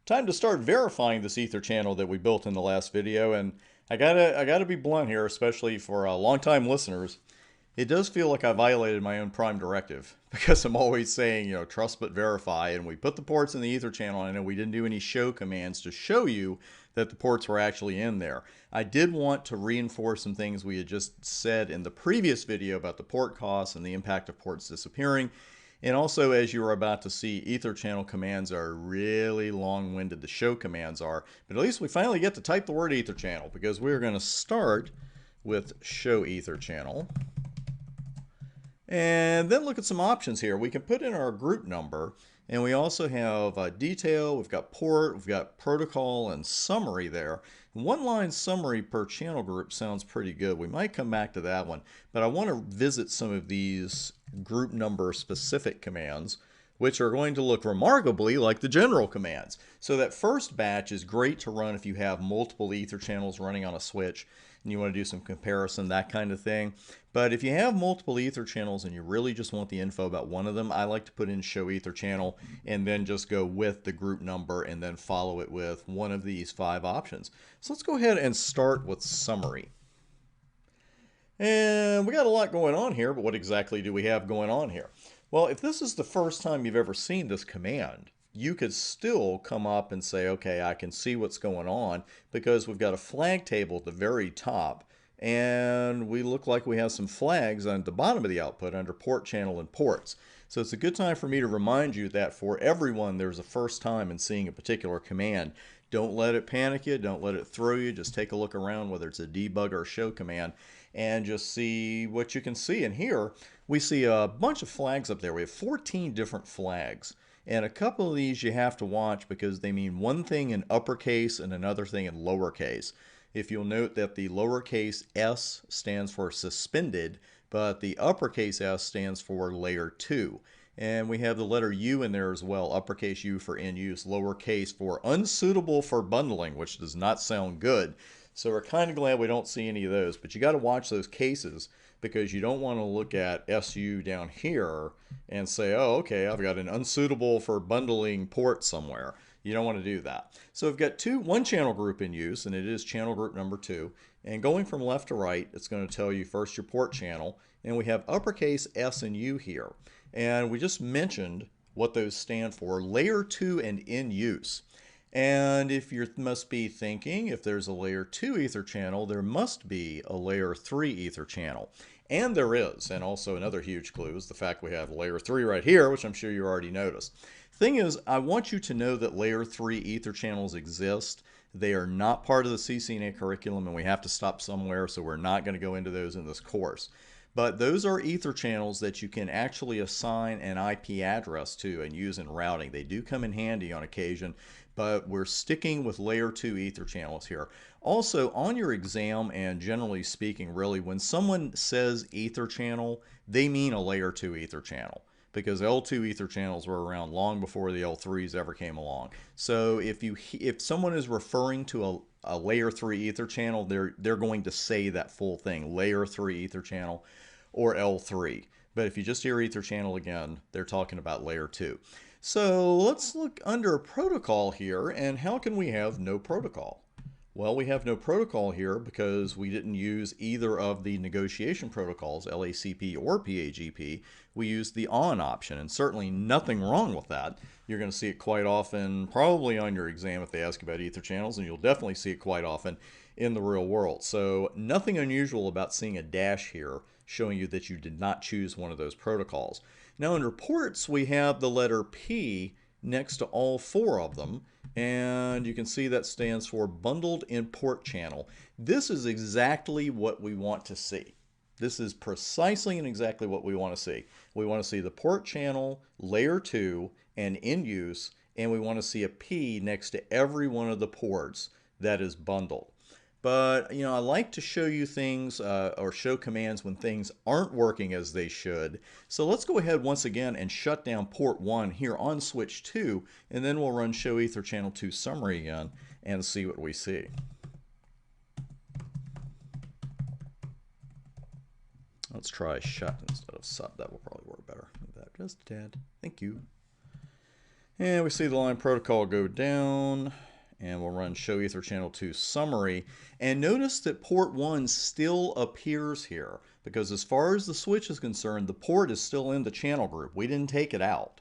time to start verifying this Ether channel that we built in the last video. And I gotta be blunt here, especially for longtime listeners. It does feel like I violated my own prime directive because I'm always saying, trust but verify. And we put the ports in the Ether channel. I know we didn't do any show commands to show you that the ports were actually in there. I did want to reinforce some things we had just said in the previous video about the port costs and the impact of ports disappearing. And also, as you are about to see, Ether channel commands are really long-winded. The show commands are. But at least we finally get to type the word Ether channel because we're going to start with show Ether channel. And then look at some options here. We can put in our group number, and we also have detail, we've got port, we've got protocol, and summary there. One line summary per channel group sounds pretty good. We might come back to that one, but I want to visit some of these group number specific commands, which are going to look remarkably like the general commands. So that first batch is great to run if you have multiple Ether channels running on a switch and you want to do some comparison, that kind of thing. But if you have multiple Ether channels and you really just want the info about one of them, I like to put in show Ether channel and then just go with the group number and then follow it with one of these 5 options. So let's go ahead and start with summary. And we got a lot going on here, but what exactly do we have going on here? Well, if this is the first time you've ever seen this command, you could still come up and say, okay, I can see what's going on because we've got a flag table at the very top and we look like we have some flags on the bottom of the output under port channel and ports. So it's a good time for me to remind you that for everyone, there's a first time in seeing a particular command. Don't let it panic you. Don't let it throw you. Just take a look around, whether it's a debug or a show command, and just see what you can see. And here we see a bunch of flags up there. We have 14 different flags. And a couple of these you have to watch because they mean one thing in uppercase and another thing in lowercase. If you'll note that the lowercase s stands for suspended, but the uppercase s stands for layer 2. And we have the letter U in there as well, uppercase U for in use, lowercase for unsuitable for bundling, which does not sound good. So we're kind of glad we don't see any of those, but you got to watch those cases because you don't want to look at SU down here and say, oh, okay, I've got an unsuitable for bundling port somewhere. You don't want to do that. So we've got one channel group in use, and it is channel group number 2. And going from left to right, it's going to tell you first your port channel, and we have uppercase S and U here. And we just mentioned what those stand for, layer 2 and in use. And if you must be thinking, if there's a layer 2 Ether channel, there must be a layer 3 Ether channel. And there is. And also another huge clue is the fact we have layer 3 right here, which I'm sure you already noticed. Thing is, I want you to know that layer 3 Ether channels exist. They are not part of the CCNA curriculum, and we have to stop somewhere, so we're not going to go into those in this course. But those are Ether channels that you can actually assign an IP address to and use in routing. They do come in handy on occasion, but we're sticking with layer 2 Ether channels here. Also, on your exam, and generally speaking, really, when someone says Ether channel, they mean a layer 2 Ether channel, because L2 Ether channels were around long before the L3s ever came along. So if someone is referring to a layer 3 Ether channel, they're going to say that full thing, layer 3 Ether channel or L3. But if you just hear Ether channel again, they're talking about layer 2. So let's look under protocol here, and how can we have no protocol? Well, we have no protocol here because we didn't use either of the negotiation protocols, LACP or PAGP. We used the on option, and certainly nothing wrong with that. You're going to see it quite often, probably on your exam if they ask about Ether channels, and you'll definitely see it quite often in the real world. So nothing unusual about seeing a dash here showing you that you did not choose one of those protocols. Now under ports, we have the letter P next to all 4 of them, and you can see that stands for bundled in port channel. This is exactly what we want to see. This is precisely and exactly what we want to see. We want to see the port channel, layer 2, and in use, and we want to see a P next to every one of the ports that is bundled. But, I like to show you things or show commands when things aren't working as they should. So let's go ahead once again and shut down port 1 here on switch 2, and then we'll run show Ether channel 2 summary again and see what we see. Let's try shut instead of sub. That will probably work better. Move that just a tad. Thank you. And we see the line protocol go down, and we'll run show ether channel 2 summary. And notice that port 1 still appears here, because as far as the switch is concerned, the port is still in the channel group. We didn't take it out.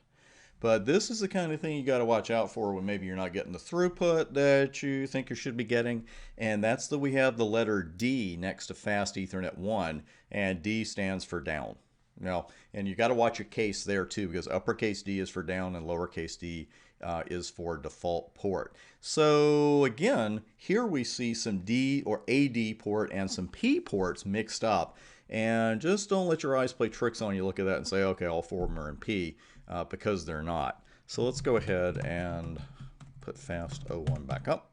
But this is the kind of thing you got to watch out for when maybe you're not getting the throughput that you think you should be getting. And that's that we have the letter D next to Fast Ethernet 1, and D stands for down. Now, and you got to watch your case there too, because uppercase D is for down and lowercase d is for default port. So again, here we see some D or AD port and some P ports mixed up. And just don't let your eyes play tricks on you. Look at that and say, okay, all four of them are in P, because they're not. So let's go ahead and put Fast 01 back up.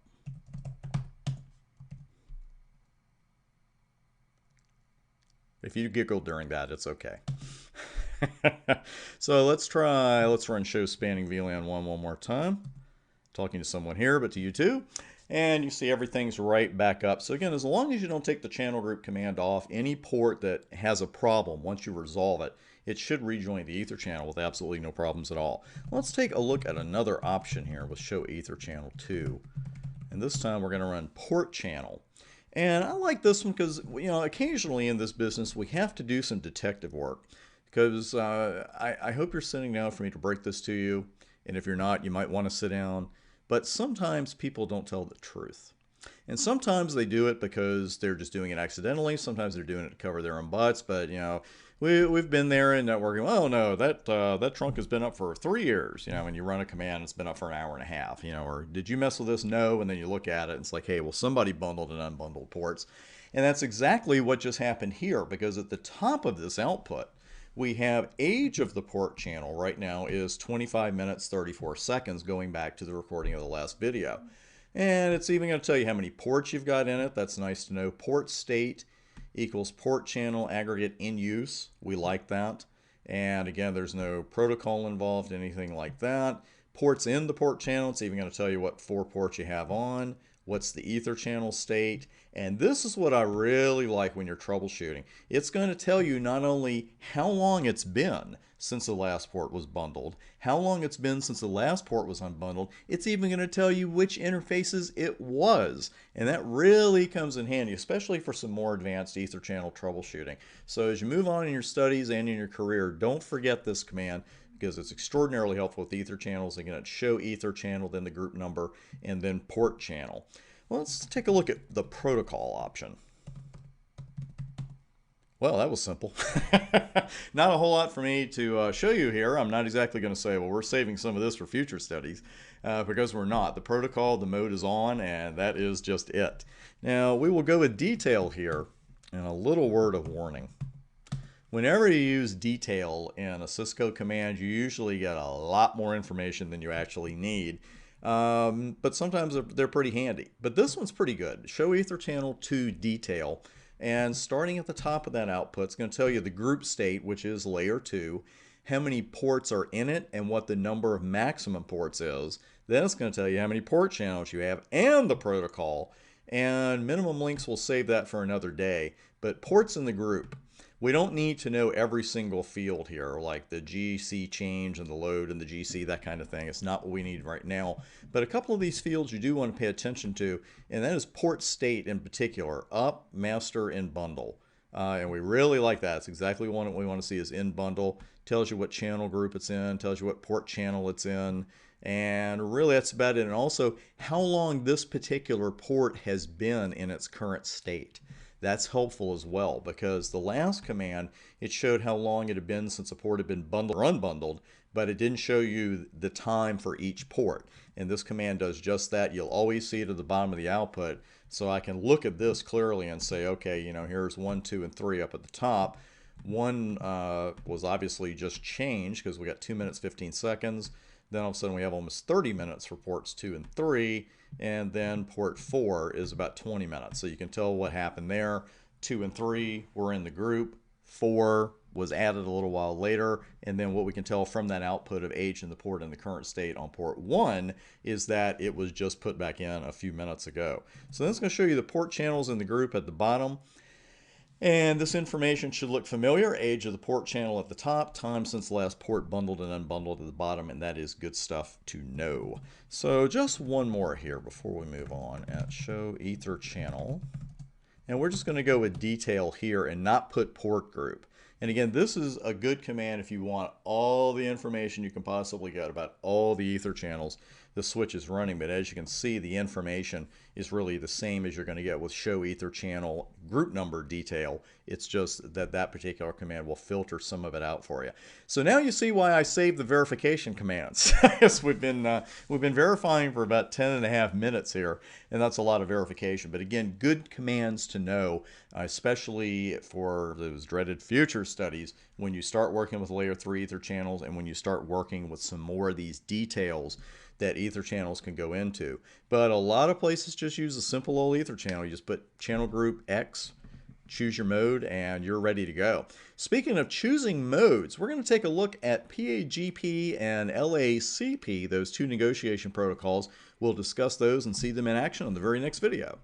If you giggle during that, it's okay. So let's run show spanning VLAN 1 more time. Talking to someone here, but to you too. And you see everything's right back up. So again, as long as you don't take the channel group command off, any port that has a problem, once you resolve it, it should rejoin the ether channel with absolutely no problems at all. Let's take a look at another option here with show ether channel 2. And this time we're going to run port channel. And I like this one because, you know, occasionally in this business we have to do some detective work. Because I hope you're sitting down for me to break this to you. And if you're not, you might want to sit down. But sometimes people don't tell the truth. And sometimes they do it because they're just doing it accidentally. Sometimes they're doing it to cover their own butts. But, you know, we've been there in networking. Oh, no, that trunk has been up for 3 years. You know, when you run a command, it's been up for an hour and a half. You know, or did you mess with this? No. And then you look at it and it's like, hey, well, somebody bundled and unbundled ports. And that's exactly what just happened here, because at the top of this output, we have age of the port channel right now is 25 minutes 34 seconds, going back to the recording of the last video. And it's even going to tell you how many ports you've got in it. That's nice to know. Port state equals port channel aggregate in use. We like that. And again, there's no protocol involved, anything like that. Ports in the port channel, it's even going to tell you what 4 ports you have on. What's the ether channel state? And this is what I really like when you're troubleshooting. It's going to tell you not only how long it's been since the last port was bundled, how long it's been since the last port was unbundled, it's even going to tell you which interfaces it was. And that really comes in handy, especially for some more advanced ether channel troubleshooting. So as you move on in your studies and in your career, don't forget this command, because it's extraordinarily helpful with ether channels. Again, it's show ether channel, then the group number, and then port channel. Well, let's take a look at the protocol option. Well, that was simple. Not a whole lot for me to show you here. I'm not exactly going to say, well, we're saving some of this for future studies, because we're not. The protocol, the mode is on, and that is just it. Now, we will go with detail here, and a little word of warning. Whenever you use detail in a Cisco command, you usually get a lot more information than you actually need. But sometimes they're pretty handy. But this one's pretty good. Show ether channel 2 detail. And starting at the top of that output, it's going to tell you the group state, which is layer 2, how many ports are in it, and what the number of maximum ports is. Then it's going to tell you how many port channels you have and the protocol. And minimum links will save that for another day. But ports in the group. We don't need to know every single field here, like the GC change and the load and the GC, that kind of thing. It's not what we need right now. But a couple of these fields you do want to pay attention to, and that is port state in particular, up, master, and bundle. And we really like that. It's exactly what we want to see is in bundle. Tells you what channel group it's in, tells you what port channel it's in, and really that's about it. And also how long this particular port has been in its current state. That's helpful as well, because the last command, it showed how long it had been since a port had been bundled or unbundled, but it didn't show you the time for each port. And this command does just that. You'll always see it at the bottom of the output. So I can look at this clearly and say, okay, you know, here's 1, 2, and 3 up at the top. 1 was obviously just changed because we got 2 minutes, 15 seconds. Then all of a sudden we have almost 30 minutes for ports 2 and 3. And then port 4 is about 20 minutes. So you can tell what happened there. 2 and 3 were in the group. 4 was added a little while later. And then what we can tell from that output of age in the port in the current state on port 1 is that it was just put back in a few minutes ago. So that's going to show you the port channels in the group at the bottom. And this information should look familiar. Age of the port channel at the top, time since the last port bundled and unbundled at the bottom, and that is good stuff to know. So just one more here before we move on at show ether channel. And we're just going to go with detail here and not put port group. And again, this is a good command if you want all the information you can possibly get about all the ether channels the switch is running. But as you can see, the information is really the same as you're going to get with show ether channel group number detail. It's just that that particular command will filter some of it out for you. So now you see why I saved the verification commands. Yes, we've been verifying for about 10.5 minutes here, and that's a lot of verification. But again, good commands to know, especially for those dreaded future studies when you start working with layer 3 ether channels and when you start working with some more of these details that ether channels can go into. But a lot of places just use a simple old ether channel. You just put channel group X, choose your mode, and you're ready to go. Speaking of choosing modes, we're going to take a look at PAGP and LACP, those two negotiation protocols. We'll discuss those and see them in action on the very next video.